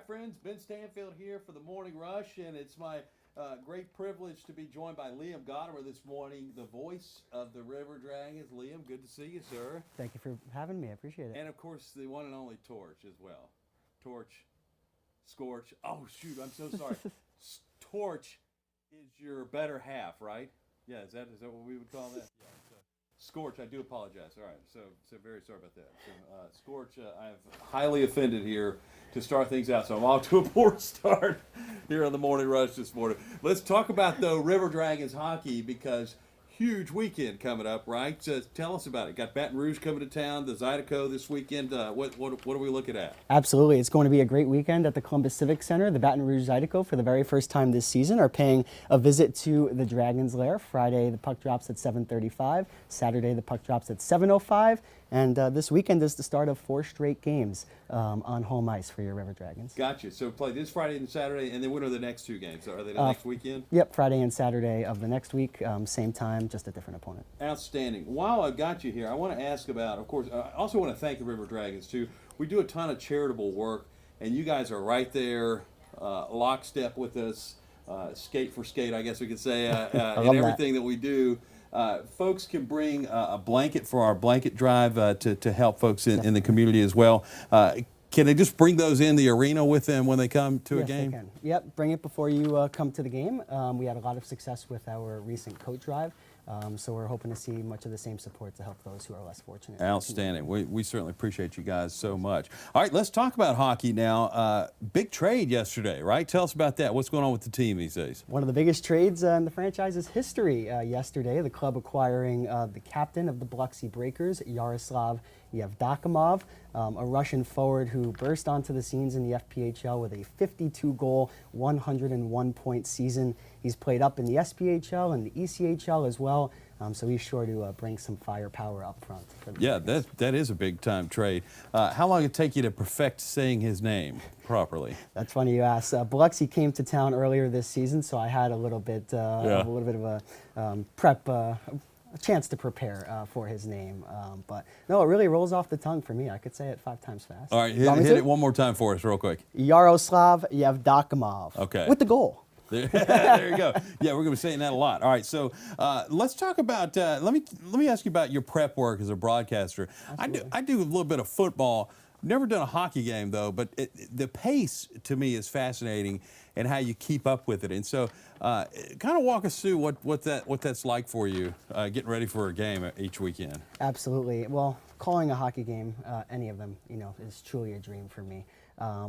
friends, Ben Stanfield here for the Morning Rush, and it's my great privilege to be joined by Liam Gottimer this morning, the voice of the Riverdragons. Liam, good to see you, sir. Thank you for having me. I appreciate it. And of course, the one and only Torch as well. Torch, Scorch. Oh shoot, I'm so sorry. Torch is your better half, right? Yeah, is that what we would call that? Yeah. Scorch, I do apologize. All right, so very sorry about that. So, Scorch, I've highly offended here to start things out, so I'm off to a poor start here on the Morning Rush this morning. Let's talk about, though, River Dragons hockey, because huge weekend coming up, right? So tell us about it. Got Baton Rouge coming to town, the Zydeco this weekend. What are we looking at? Absolutely. It's going to be a great weekend at the Columbus Civic Center. The Baton Rouge Zydeco, for the very first time this season, are paying a visit to the Dragons' lair. Friday, the puck drops at 7:35. Saturday, the puck drops at 7:05. And this weekend is the start of 4 straight games on home ice for your River Dragons. Gotcha. So play this Friday and Saturday, and then when are the next 2 games? Are they the next weekend? Yep, Friday and Saturday of the next week, same time, just a different opponent. Outstanding. While I've got you here, I want to ask about, of course, I also want to thank the River Dragons, too. We do a ton of charitable work, and you guys are right there, lockstep with us, skate for skate, I guess we could say, in everything that we do. Folks can bring a blanket for our blanket drive to help folks in the community as well. Can they just bring those in the arena with them when they come to a game? Yes, they can. Yep, bring it before you come to the game. We had a lot of success with our recent coat drive, so we're hoping to see much of the same support to help those who are less fortunate. Outstanding. We certainly appreciate you guys so much. All right, let's talk about hockey now. Big trade yesterday, right? Tell us about that. What's going on with the team these days? One of the biggest trades in the franchise's history yesterday, the club acquiring the captain of the Biloxi Breakers, Yaroslav Yevdokimov, a Russian forward who burst onto the scenes in the FPHL with a 52-goal, 101-point season. He's played up in the SPHL and the ECHL as well, so he's sure to bring some firepower up front. Yeah, that is a big-time trade. How long did it take you to perfect saying his name properly? That's funny you ask. Biloxi came to town earlier this season, so I had a little bit of a chance to prepare for his name, but no, it really rolls off the tongue for me. I could say it 5 times fast. All right, hit it one more time for us real quick. Yaroslav Yevdokimov. Okay. With the goal. There you go. Yeah, we're going to be saying that a lot. All right, so let's talk about, let me ask you about your prep work as a broadcaster. I do a little bit of football. Never done a hockey game, though, but the pace, to me, is fascinating and how you keep up with it. And so kind of walk us through what that's like for you, getting ready for a game each weekend. Absolutely. Well, calling a hockey game, any of them, is truly a dream for me.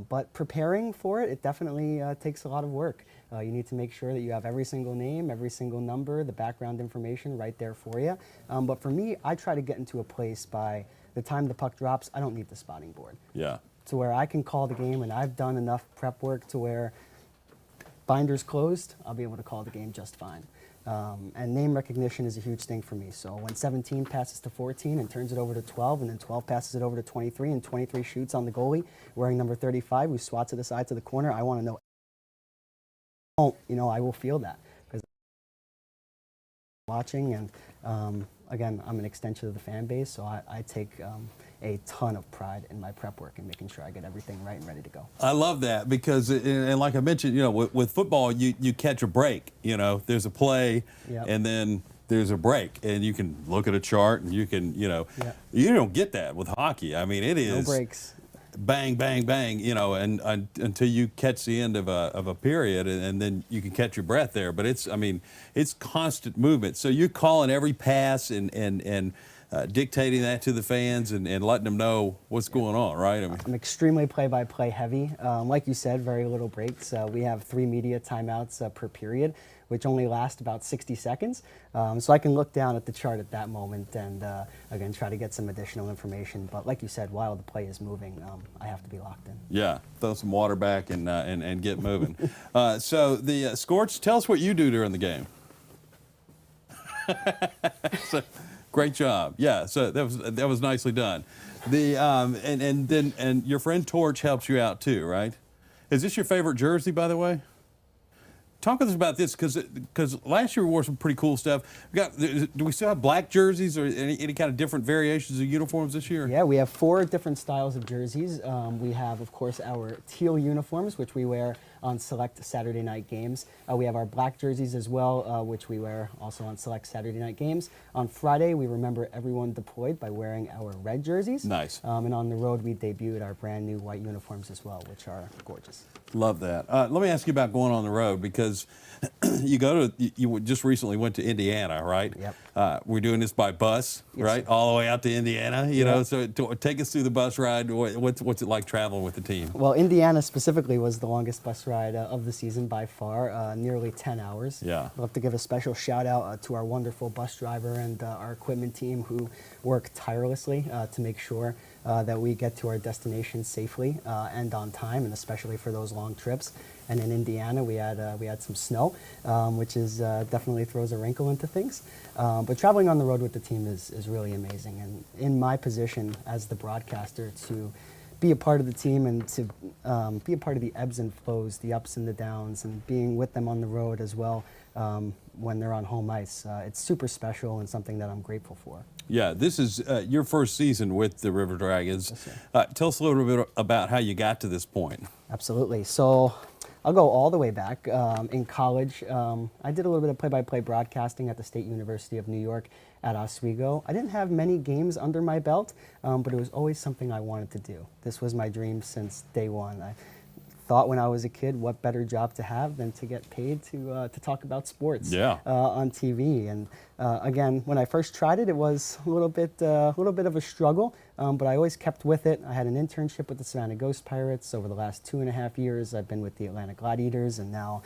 But preparing for it, it definitely takes a lot of work. You need to make sure that you have every single name, every single number, the background information right there for you. But for me, I try to get into a place by the time the puck drops, I don't need the spotting board. Yeah. To where I can call the game, and I've done enough prep work to where binders closed, I'll be able to call the game just fine. And name recognition is a huge thing for me. So when 17 passes to 14 and turns it over to 12, and then 12 passes it over to 23, and 23 shoots on the goalie wearing number 35 who swats it aside to the corner, I want to know. I will feel that because watching, and again, I'm an extension of the fan base, so I take a ton of pride in my prep work and making sure I get everything right and ready to go. I love that because, and like I mentioned, with football, you catch a break. There's a play, and then there's a break, and you can look at a chart, and you can, you don't get that with hockey. I mean, it is no breaks. Bang, bang, bang, and until you catch the end of a period, and then you can catch your breath there. But it's constant movement. So you're calling every pass and dictating that to the fans and letting them know what's going on, right? I'm extremely play-by-play heavy. Like you said, very little breaks. We have 3 media timeouts per period, which only last about 60 seconds. So I can look down at the chart at that moment and, again, try to get some additional information. But like you said, while the play is moving, I have to be locked in. Yeah, throw some water back and get moving. So the Scorch, tell us what you do during the game. Great job. Yeah, so that was nicely done. And your friend Torch helps you out too, right? Is this your favorite jersey, by the way? talk with us about this because last year we wore some pretty cool stuff. Do we still have black jerseys or any kind of different variations of uniforms this year? Yeah, we have 4 different styles of jerseys. We have, of course, our teal uniforms, which we wear on select Saturday night games. We have our black jerseys as well, which we wear also on select Saturday night games. On Friday, we remember everyone deployed by wearing our red jerseys. Nice. And on the road, we debuted our brand new white uniforms as well, which are gorgeous. Love that. Let me ask you about going on the road because you just recently went to Indiana, right? Yep. We're doing this by bus, Yes, right? sir. All the way out to Indiana, you know. So take us through the bus ride. What's it like traveling with the team? Well, Indiana specifically was the longest bus ride of the season by far, nearly 10 hours. Yeah. I'd love to give a special shout out to our wonderful bus driver and our equipment team who work tirelessly to make sure that we get to our destination safely and on time, and especially for those long trips. And in Indiana, we had some snow, which is definitely throws a wrinkle into things. But traveling on the road with the team is really amazing. And in my position as the broadcaster, to be a part of the team and to be a part of the ebbs and flows, the ups and the downs, and being with them on the road as well when they're on home ice, it's super special and something that I'm grateful for. Yeah, this is your first season with the Riverdragons. Yes, Tell us a little bit about how you got to this point. Absolutely. So I'll go all the way back. In college, I did a little bit of play-by-play broadcasting at the State University of New York at Oswego. I didn't have many games under my belt, but it was always something I wanted to do. This was my dream since day one. I thought when I was a kid, what better job to have than to get paid to talk about sports on TV. And again, when I first tried it, it was a little bit of a struggle, but I always kept with it. I had an internship with the Savannah Ghost Pirates. Over the last 2.5 years, I've been with the Atlanta Gladiators, and now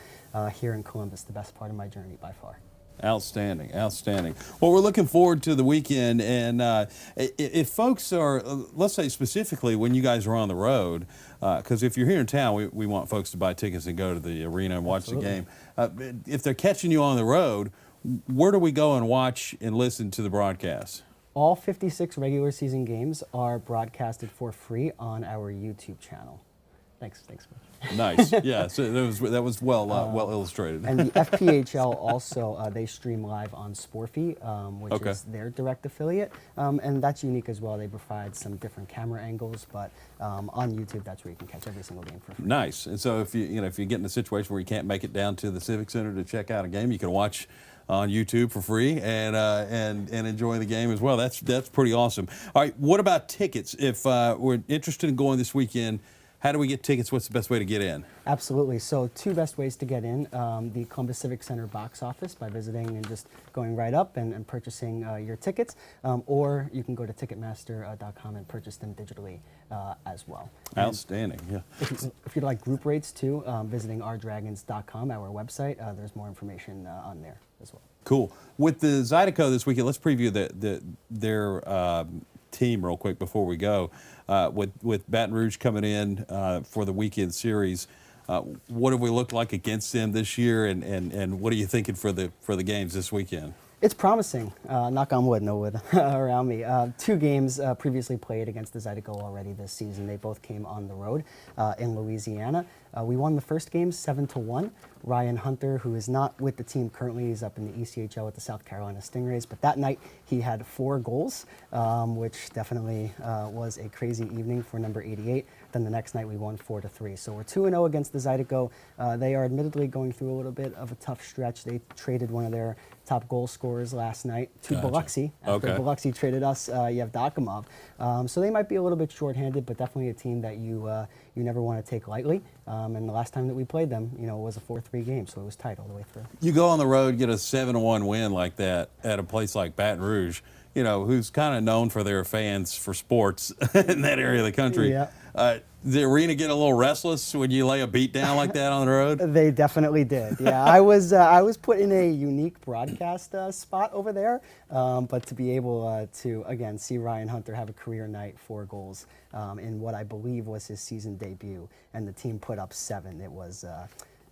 here in Columbus, the best part of my journey by far. Outstanding, outstanding. Well, we're looking forward to the weekend, and if folks are, let's say specifically when you guys are on the road, because if you're here in town, we want folks to buy tickets and go to the arena and watch Absolutely. the game. If they're catching you on the road, where do we go and watch and listen to the broadcast? All 56 regular season games are broadcasted for free on our YouTube channel. Thanks, Coach. Nice. Yeah, so that was well illustrated. And the FPHL also, they stream live on Sporfy, which is their direct affiliate, and that's unique as well. They provide some different camera angles, but on YouTube, that's where you can catch every single game for free. Nice. And so if you get in a situation where you can't make it down to the Civic Center to check out a game, you can watch on YouTube for free and enjoy the game as well. That's pretty awesome. All right, what about tickets? If we're interested in going this weekend, how do we get tickets? What's the best way to get in? Absolutely. So 2 best ways to get in. The Columbus Civic Center box office by visiting and just going right up and purchasing your tickets. Or you can go to Ticketmaster.com and purchase them digitally as well. Outstanding, yeah. If you'd like group rates too, visiting rdragons.com, our website, there's more information on there as well. Cool. With the Zydeco this weekend, let's preview their team real quick before we go. With Baton Rouge coming in for the weekend series, what have we looked like against them this year, and what are you thinking for the games this weekend? It's promising. Knock on wood, no wood around me. 2 games previously played against the Zydeco already this season. They both came on the road in Louisiana. We won the first game 7-1. Ryan Hunter, who is not with the team currently, he's up in the ECHL with the South Carolina Stingrays. But that night he had 4 goals, which definitely was a crazy evening for number 88. Then the next night we won 4-3. So we're 2-0 against the Zydeco. They are admittedly going through a little bit of a tough stretch. They traded one of their top goal scorers last night to Biloxi. After Biloxi traded us, Yevdokimov. So they might be a little bit shorthanded, but definitely a team that you never want to take lightly. And the last time that we played them, it was a 4-3 game, so it was tight all the way through. You go on the road, get a 7-1 win like that at a place like Baton Rouge, who's kind of known for their fans for sports in that area of the country. Yeah. The arena get a little restless when you lay a beat down like that on the road? They definitely did. Yeah, I was put in a unique broadcast spot over there, but to be able to again see Ryan Hunter have a career night, 4 goals in what I believe was his season debut, and the team put up 7.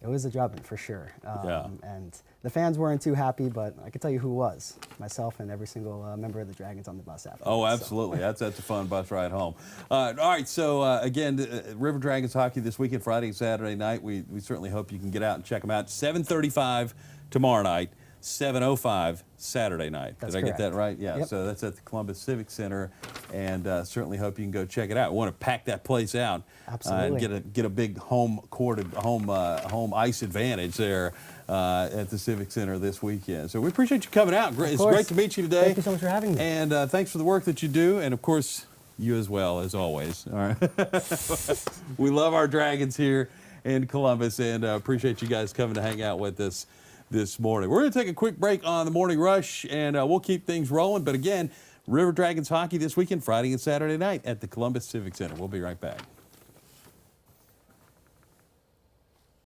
It was a drubbing for sure. Yeah. And the fans weren't too happy, but I can tell you who was. Myself and every single member of the Dragons on the bus after. Oh, absolutely. That's a fun bus ride home. All right, so again, River Dragons hockey this weekend, Friday and Saturday night. We certainly hope you can get out and check them out. 7:35 tomorrow night, 7:05 Saturday night. That's Did I get that right? Yeah, Yep. so that's at the Columbus Civic Center, and certainly hope you can go check it out. We want to pack that place out. Absolutely. And get a big home ice advantage there at the Civic Center this weekend. So we appreciate you coming out. It's course. great to meet you today. Thank you so much for having me. And thanks for the work that you do, and of course, you as well, as always. All right. We love our Dragons here in Columbus, and appreciate you guys coming to hang out with us this morning. We're going to take a quick break on the Morning Rush, and we'll keep things rolling. But again, River Dragons hockey this weekend, Friday and Saturday night at the Columbus Civic Center. We'll be right back.